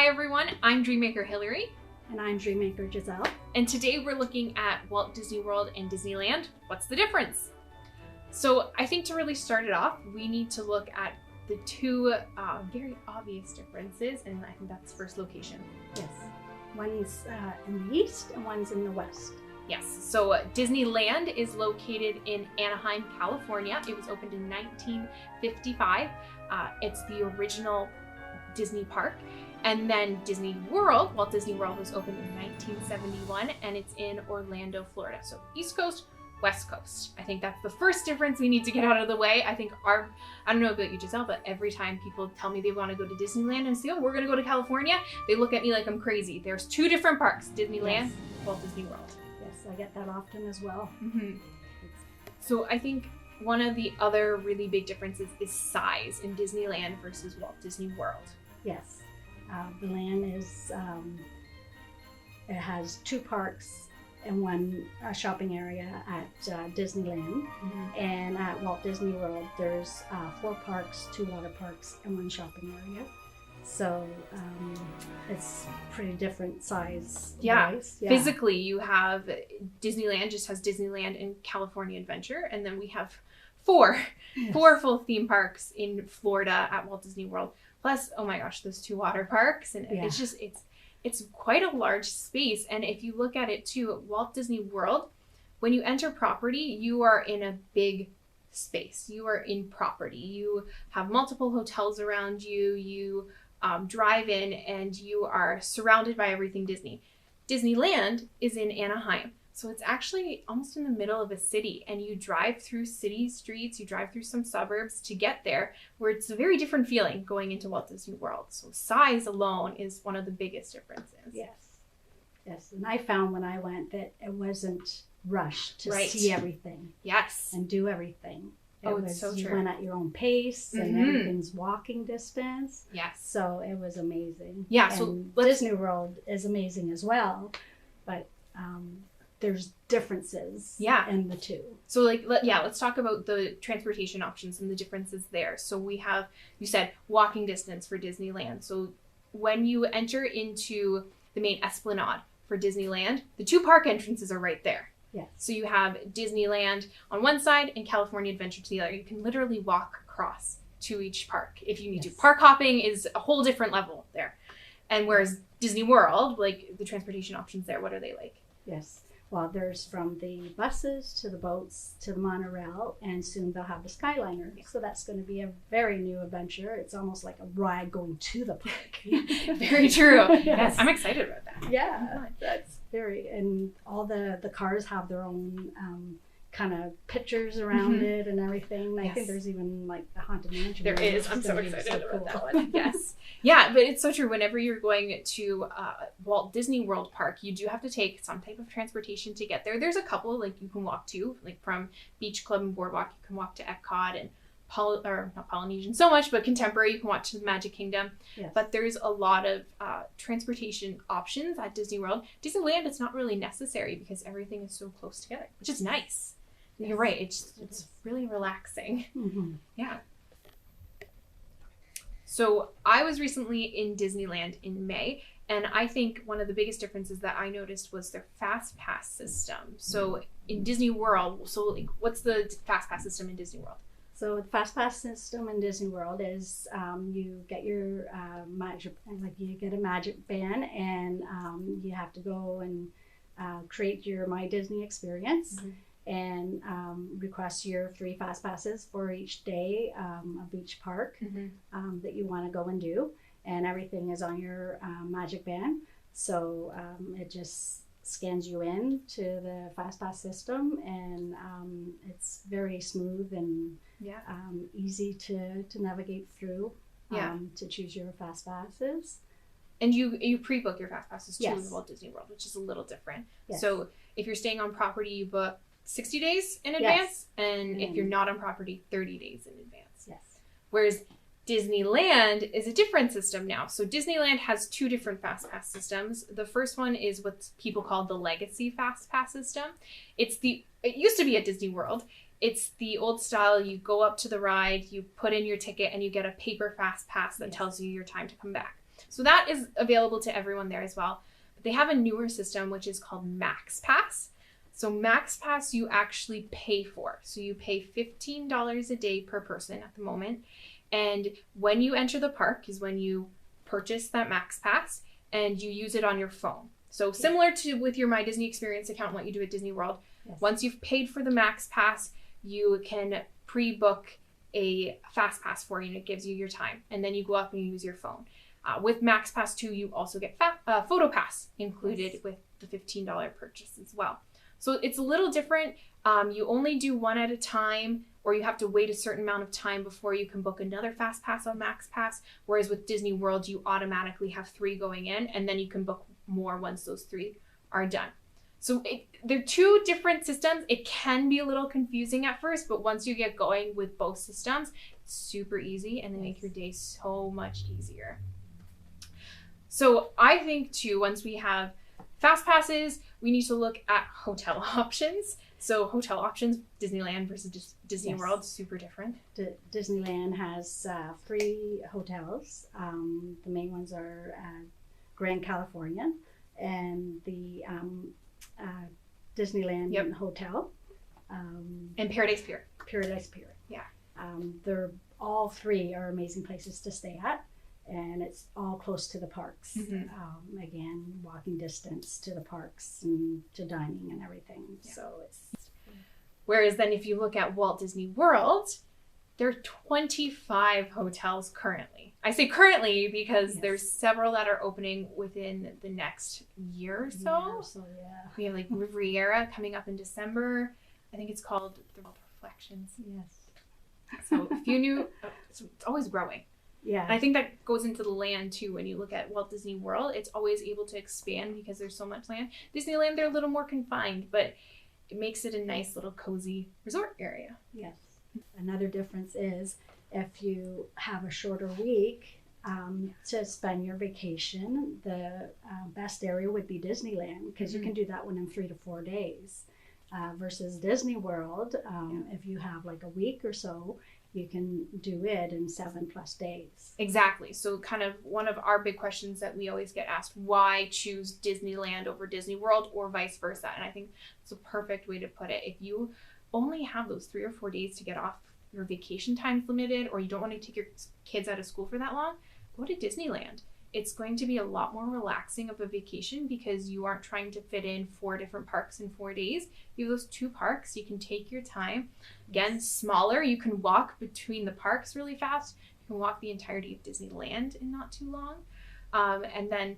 Hi everyone, I'm Dreammaker Hillary. And I'm Dreammaker Giselle. And today we're looking at Walt Disney World and Disneyland. What's the difference? So I think to really start it off, we need to look at the two very obvious differences, and I think that's first location. Yes. One's in the east and one's in the west. Yes, so Disneyland is located in Anaheim, California. It was opened in 1955. It's the original Disney park. And then Disney World, Walt Disney World, was opened in 1971, and it's in Orlando, Florida. So East Coast, West Coast. I think that's the first difference we need to get out of the way. I think I don't know about you, Giselle, but every time people tell me they want to go to Disneyland and say, oh, we're going to go to California, they look at me like I'm crazy. There's two different parks, Disneyland, Walt Disney World. Yes, I get that often as well. Mm-hmm. So I think one of the other really big differences is size in Disneyland versus Walt Disney World. Yes. The land is, it has two parks and one shopping area at Disneyland. Mm-hmm. And at Walt Disney World, there's 4 parks, 2 water parks, and 1 shopping area. So it's pretty different size. Yeah. Wise. Yeah. Physically, you have Disneyland just has Disneyland and California Adventure, and then we have four full theme parks in Florida at Walt Disney World. Plus, oh my gosh, those 2 water parks, and it's quite a large space. And if you look at it too, at Walt Disney World, when you enter property, you are in a big space. You are in property. You have multiple hotels around you. You drive in, and you are surrounded by everything Disney. Disneyland is in Anaheim. So it's actually almost in the middle of a city, and you drive through city streets, you drive through some suburbs to get there, where it's a very different feeling going into Walt Disney World. So size alone is one of the biggest differences. Yes. Yes. And I found when I went that it wasn't rushed to see everything. Yes. And do everything. It's so true. You went at your own pace, and everything's walking distance. Yes. So it was amazing. Yeah. And so Disney World is amazing as well, but there's differences in the two. So let's talk about the transportation options and the differences there. So we have, you said, walking distance for Disneyland. So when you enter into the main Esplanade for Disneyland, the 2 park entrances are right there. Yes. So you have Disneyland on one side and California Adventure to the other. You can literally walk across to each park if you need to. Park hopping is a whole different level there. And whereas Disney World, like the transportation options there, what are they like? Yes. Well, there's from the buses to the boats to the monorail, and soon they'll have the Skyliner. Yeah. So that's going to be a very new adventure. It's almost like a ride going to the park. Very true. Yes. Yes, I'm excited about that. Yeah, that's very, and all the cars have their own kind of pictures around it and everything. I think there's even like the Haunted Mansion. There is. I'm so excited about that one. Yes. Yeah, but it's so true. Whenever you're going to Walt Disney World Park, you do have to take some type of transportation to get there. There's a couple like you can walk to, like from Beach Club and Boardwalk. You can walk to Epcot and not Polynesian so much, but Contemporary. You can walk to the Magic Kingdom. Yes. But there's a lot of transportation options at Disney World. Disneyland, it's not really necessary because everything is so close together, which is nice. Yes. You're right. It's really relaxing. Mm-hmm. Yeah. So I was recently in Disneyland in May, and I think one of the biggest differences that I noticed was their Fast Pass system. So in Disney World, what's the Fast Pass system in Disney World? So the Fast Pass system in Disney World is you get your you get a magic band, and you have to go and create your My Disney experience. Mm-hmm. And request your 3 fast passes for each day of each park that you want to go and do, and everything is on your magic band. So it just scans you in to the fast pass system, and it's very smooth and easy to navigate through to choose your fast passes. And you pre-book your fast passes too in Walt Disney World, which is a little different. Yes. So if you're staying on property, you book 60 days in advance, and if you're not on property, 30 days in advance. Yes. Whereas Disneyland is a different system now. So Disneyland has 2 different Fast Pass systems. The first one is what people call the Legacy Fast Pass system. It used to be at Disney World. It's the old style. You go up to the ride, you put in your ticket, and you get a paper Fast Pass that tells you your time to come back. So that is available to everyone there as well. But they have a newer system, which is called Max Pass. So Max Pass you actually pay for. So you pay $15 a day per person at the moment. And when you enter the park is when you purchase that Max Pass and you use it on your phone. So similar to with your My Disney Experience account, what you do at Disney World, once you've paid for the Max Pass, you can pre-book a Fast Pass for you and it gives you your time. And then you go up and you use your phone. With Max Pass 2, you also get Photo Pass included with the $15 purchase as well. So it's a little different. You only do one at a time, or you have to wait a certain amount of time before you can book another Fast Pass on Max Pass. Whereas with Disney World, you automatically have 3 going in, and then you can book more once those 3 are done. So they're 2 different systems. It can be a little confusing at first, but once you get going with both systems, it's super easy, and they make your day so much easier. So I think too, once we have Fast Passes, we need to look at hotel options. So hotel options, Disneyland versus Disney World, super different. Disneyland has 3 hotels. The main ones are Grand California and the Disneyland Hotel. And Paradise Pier. Paradise Pier. Yeah. They're all 3 are amazing places to stay at. And it's all close to the parks. Again, walking distance to the parks and to dining and everything. Yeah. So it's. Whereas then if you look at Walt Disney World, there are 25 hotels currently. I say currently because there's several that are opening within the next year or so. We have like Riviera coming up in December. I think it's called the Reflections. Yes. So a few new, so it's always growing. Yeah. And I think that goes into the land too. When you look at Walt Disney World, it's always able to expand because there's so much land. Disneyland, they're a little more confined, but it makes it a nice little cozy resort area. Yes. Another difference is if you have a shorter week to spend your vacation, the best area would be Disneyland because you can do that one in 3 to 4 days versus Disney World. If you have like a week or so, you can do it in 7+ days. Exactly. So kind of one of our big questions that we always get asked, why choose Disneyland over Disney World or vice versa? And I think it's a perfect way to put it. If you only have those 3 or 4 days to get off, your vacation time's limited, or you don't want to take your kids out of school for that long, go to Disneyland. It's going to be a lot more relaxing of a vacation because you aren't trying to fit in 4 different parks in 4 days. You have those 2 parks, you can take your time. Again, smaller, you can walk between the parks really fast. You can walk the entirety of Disneyland in not too long. And then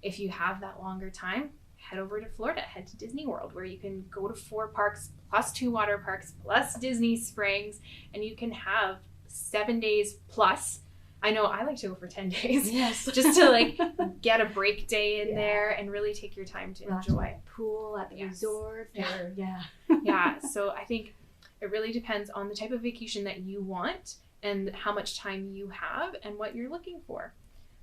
if you have that longer time, head over to Florida, head to Disney World, where you can go to 4 parks plus 2 water parks plus Disney Springs, and you can have 7 days plus. I know I like to go for 10 days. Yes. Just to like get a break day in there and really take your time to enjoy. Pool at the resort. Yeah. So I think it really depends on the type of vacation that you want and how much time you have and what you're looking for.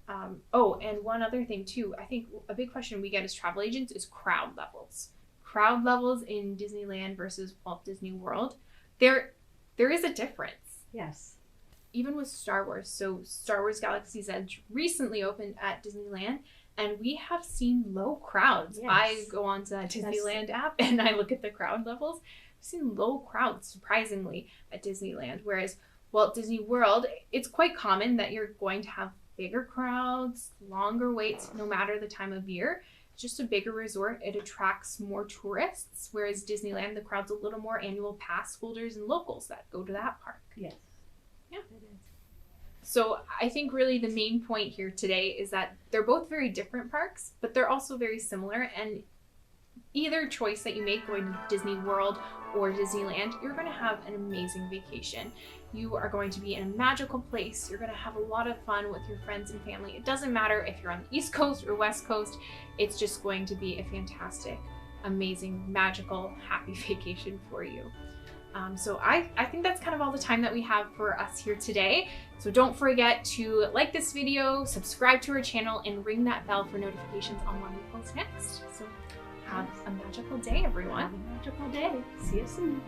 And one other thing too, I think a big question we get as travel agents is crowd levels. Crowd levels in Disneyland versus Walt Disney World. There is a difference. Yes. Even with Star Wars. So Star Wars Galaxy's Edge recently opened at Disneyland, and we have seen low crowds. Yes. I go onto that Disneyland app and I look at the crowd levels. I've seen low crowds, surprisingly, at Disneyland. Whereas Walt Disney World, it's quite common that you're going to have bigger crowds, longer waits, no matter the time of year. It's just a bigger resort. It attracts more tourists, whereas Disneyland, the crowd's a little more annual pass holders and locals that go to that park. Yes. Yeah. So I think really the main point here today is that they're both very different parks, but they're also very similar. And either choice that you make, going to Disney World or Disneyland, you're going to have an amazing vacation. You are going to be in a magical place. You're going to have a lot of fun with your friends and family. It doesn't matter if you're on the East Coast or West Coast. It's just going to be a fantastic, amazing, magical, happy vacation for you. So I think that's kind of all the time that we have for us here today. So don't forget to like this video, subscribe to our channel, and ring that bell for notifications on when we post next. So have a magical day, everyone. Have a magical day. See you soon.